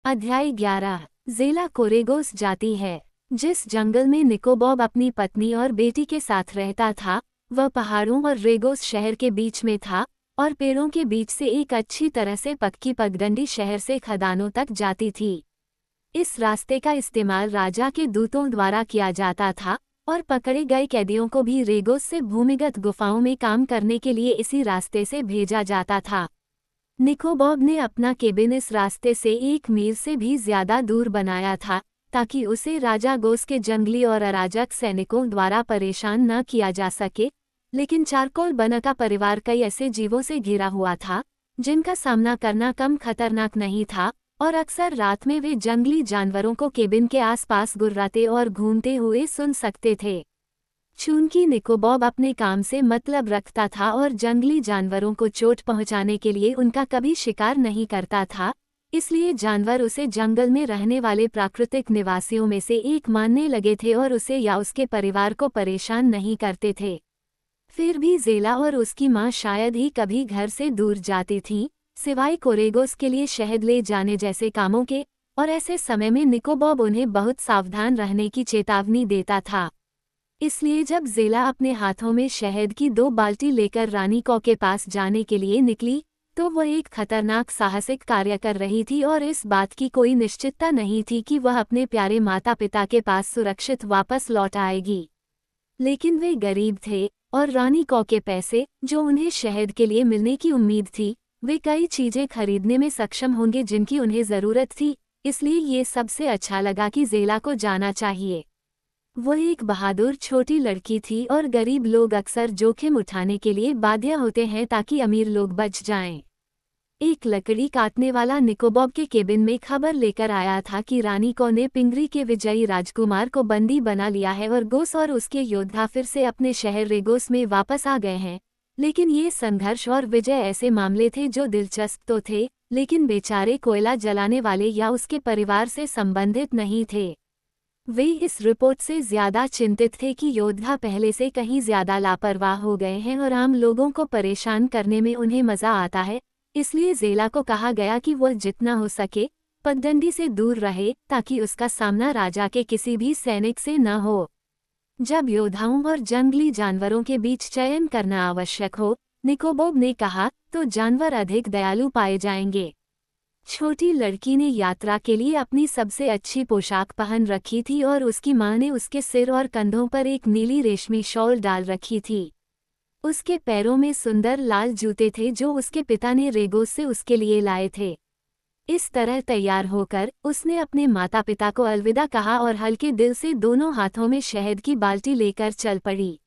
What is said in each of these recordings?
अध्याय 11। ज़ेला कोरेगोस जाती है। जिस जंगल में निकोबॉब अपनी पत्नी और बेटी के साथ रहता था, वह पहाड़ों और रेगोस शहर के बीच में था और पेड़ों के बीच से एक अच्छी तरह से पक्की पगडंडी शहर से खदानों तक जाती थी। इस रास्ते का इस्तेमाल राजा के दूतों द्वारा किया जाता था और पकड़े गए कैदियों को भी रेगोस से भूमिगत गुफाओं में काम करने के लिए इसी रास्ते से भेजा जाता था। निकोबॉब ने अपना केबिन इस रास्ते से 1 मील से भी ज्यादा दूर बनाया था ताकि उसे राजा गोस के जंगली और अराजक सैनिकों द्वारा परेशान न किया जा सके। लेकिन चारकोल बना का परिवार कई ऐसे जीवों से घिरा हुआ था जिनका सामना करना कम खतरनाक नहीं था और अक्सर रात में वे जंगली जानवरों को केबिन के आसपास गुर्राते और घूमते हुए सुन सकते थे। चूंकि निकोबॉब अपने काम से मतलब रखता था और जंगली जानवरों को चोट पहुंचाने के लिए उनका कभी शिकार नहीं करता था, इसलिए जानवर उसे जंगल में रहने वाले प्राकृतिक निवासियों में से एक मानने लगे थे और उसे या उसके परिवार को परेशान नहीं करते थे। फिर भी ज़ेला और उसकी माँ शायद ही कभी घर से दूर जाती थीं, सिवाय कोरेगोस के लिए शहद ले जाने जैसे कामों के, और ऐसे समय में निकोबॉब उन्हें बहुत सावधान रहने की चेतावनी देता था। इसलिए जब ज़ेला अपने हाथों में शहद की 2 बाल्टी लेकर रानी कौ के पास जाने के लिए निकली, तो वह एक खतरनाक साहसिक कार्य कर रही थी और इस बात की कोई निश्चितता नहीं थी कि वह अपने प्यारे माता पिता के पास सुरक्षित वापस लौट आएगी। लेकिन वे गरीब थे और रानी कौ के पैसे, जो उन्हें शहद के लिए मिलने की उम्मीद थी, वे कई चीजें खरीदने में सक्षम होंगे जिनकी उन्हें जरूरत थी। इसलिए ये सबसे अच्छा लगा कि ज़ेला को जाना चाहिए। वह एक बहादुर छोटी लड़की थी और गरीब लोग अक्सर जोखिम उठाने के लिए बाध्य होते हैं ताकि अमीर लोग बच जाएं। एक लकड़ी काटने वाला निकोबॉब के केबिन में खबर लेकर आया था कि रानी कौ ने पिंगरी के विजयी राजकुमार को बंदी बना लिया है और गोस और उसके योद्धा फिर से अपने शहर रेगोस में वापस आ गए हैं। लेकिन ये संघर्ष और विजय ऐसे मामले थे जो दिलचस्प तो थे, लेकिन बेचारे कोयला जलाने वाले या उसके परिवार से संबंधित नहीं थे। वे इस रिपोर्ट से ज्यादा चिंतित थे कि योद्धा पहले से कहीं ज्यादा लापरवाह हो गए हैं और आम लोगों को परेशान करने में उन्हें मजा आता है। इसलिए ज़ेला को कहा गया कि वह जितना हो सके पगडंडी से दूर रहे ताकि उसका सामना राजा के किसी भी सैनिक से न हो। जब योद्धाओं और जंगली जानवरों के बीच चयन करना आवश्यक हो, निकोबॉब ने कहा, तो जानवर अधिक दयालु पाए जाएंगे। छोटी लड़की ने यात्रा के लिए अपनी सबसे अच्छी पोशाक पहन रखी थी और उसकी माँ ने उसके सिर और कंधों पर एक नीली रेशमी शॉल डाल रखी थी। उसके पैरों में सुंदर लाल जूते थे जो उसके पिता ने रेगोस से उसके लिए लाए थे। इस तरह तैयार होकर उसने अपने माता पिता को अलविदा कहा और हल्के दिल से दोनों हाथों में शहद की बाल्टी लेकर चल पड़ी।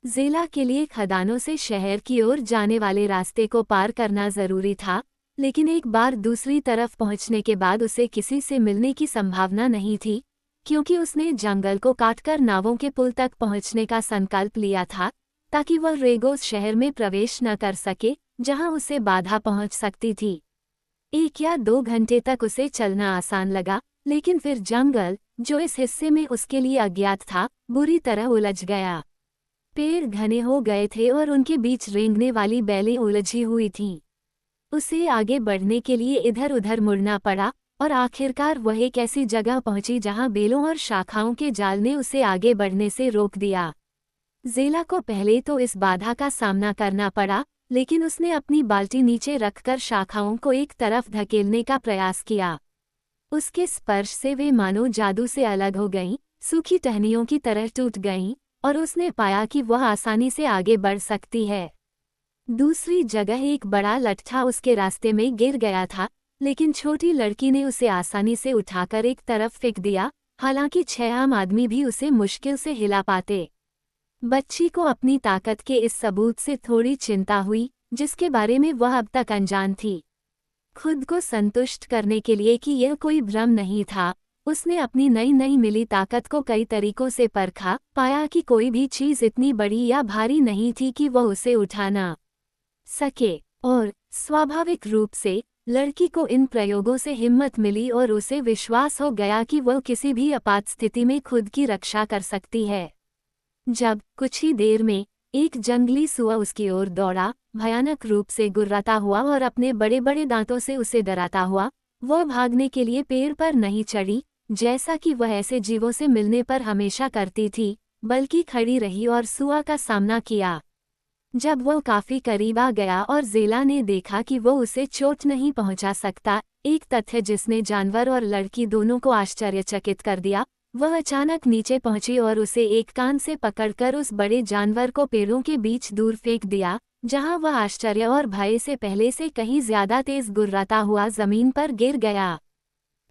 ज़ेला के लिए खदानों से शहर की ओर जाने वाले रास्ते को पार करना जरूरी था, लेकिन एक बार दूसरी तरफ पहुंचने के बाद उसे किसी से मिलने की संभावना नहीं थी, क्योंकि उसने जंगल को काटकर नावों के पुल तक पहुंचने का संकल्प लिया था ताकि वह रेगोस शहर में प्रवेश न कर सके, जहां उसे बाधा पहुंच सकती थी। 1 या 2 घंटे तक उसे चलना आसान लगा, लेकिन फिर जंगल, जो इस हिस्से में उसके लिए अज्ञात था, बुरी तरह उलझ गया। पेड़ घने हो गए थे और उनके बीच रेंगने वाली बैलें उलझी हुई थीं। उसे आगे बढ़ने के लिए इधर उधर मुड़ना पड़ा और आखिरकार वह एक ऐसी जगह पहुंची जहां बेलों और शाखाओं के जाल ने उसे आगे बढ़ने से रोक दिया। ज़ेला को पहले तो इस बाधा का सामना करना पड़ा, लेकिन उसने अपनी बाल्टी नीचे रखकर शाखाओं को एक तरफ धकेलने का प्रयास किया। उसके स्पर्श से वे मानो जादू से अलग हो गईं, सूखी टहनियों की तरह टूट गईं, और उसने पाया कि वह आसानी से आगे बढ़ सकती है। दूसरी जगह एक बड़ा लट्ठा उसके रास्ते में गिर गया था, लेकिन छोटी लड़की ने उसे आसानी से उठाकर एक तरफ फेंक दिया, हालांकि 6 आम आदमी भी उसे मुश्किल से हिला पाते। बच्ची को अपनी ताकत के इस सबूत से थोड़ी चिंता हुई, जिसके बारे में वह अब तक अनजान थी। खुद को संतुष्ट करने के लिए कि यह कोई भ्रम नहीं था, उसने अपनी नई नई मिली ताकत को कई तरीकों से परखा, पाया कि कोई भी चीज़ इतनी बड़ी या भारी नहीं थी कि वह उसे उठा ना सके, और स्वाभाविक रूप से लड़की को इन प्रयोगों से हिम्मत मिली और उसे विश्वास हो गया कि वह किसी भी आपात स्थिति में खुद की रक्षा कर सकती है। जब कुछ ही देर में एक जंगली सुअर उसकी ओर दौड़ा, भयानक रूप से गुर्राता हुआ और अपने बड़े बड़े दांतों से उसे डराता हुआ, वह भागने के लिए पेड़ पर नहीं चढ़ी, जैसा कि वह ऐसे जीवों से मिलने पर हमेशा करती थी, बल्कि खड़ी रही और सुआ का सामना किया। जब वह काफी करीब आ गया और ज़ेला ने देखा कि वो उसे चोट नहीं पहुंचा सकता, एक तथ्य जिसने जानवर और लड़की दोनों को आश्चर्यचकित कर दिया, वह अचानक नीचे पहुंची और उसे एक कान से पकड़कर उस बड़े जानवर को पेड़ों के बीच दूर फेंक दिया, जहां वह आश्चर्य और भय से पहले से कहीं ज्यादा तेज गुर्राता हुआ जमीन पर गिर गया।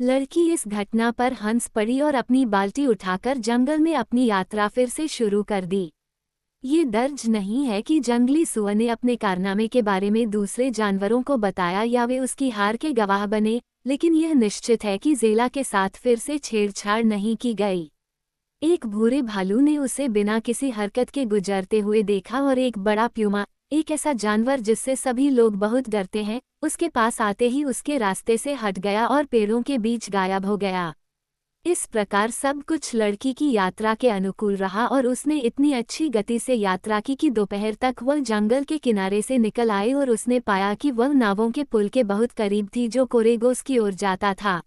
लड़की इस घटना पर हंस पड़ी और अपनी बाल्टी उठाकर जंगल में अपनी यात्रा फिर से शुरू कर दी। ये दर्ज नहीं है कि जंगली सुअर ने अपने कारनामे के बारे में दूसरे जानवरों को बताया या वे उसकी हार के गवाह बने, लेकिन यह निश्चित है कि ज़ेला के साथ फिर से छेड़छाड़ नहीं की गई। एक भूरे भालू ने उसे बिना किसी हरकत के गुजरते हुए देखा और एक बड़ा प्यूमा, एक ऐसा जानवर जिससे सभी लोग बहुत डरते हैं, उसके पास आते ही उसके रास्ते से हट गया और पेड़ों के बीच गायब हो गया। इस प्रकार सब कुछ लड़की की यात्रा के अनुकूल रहा और उसने इतनी अच्छी गति से यात्रा की कि दोपहर तक वह जंगल के किनारे से निकल आई और उसने पाया कि वह नावों के पुल के बहुत करीब थी जो कोरेगोस की ओर जाता था।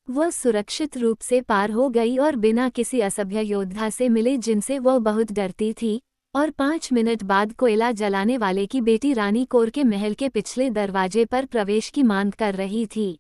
वह सुरक्षित रूप से पार हो गई और बिना किसी असभ्य योद्धा से मिले जिनसे वह बहुत डरती थी, और 5 मिनट बाद कोयला जलाने वाले की बेटी रानी कोर के महल के पिछले दरवाजे पर प्रवेश की मांग कर रही थी।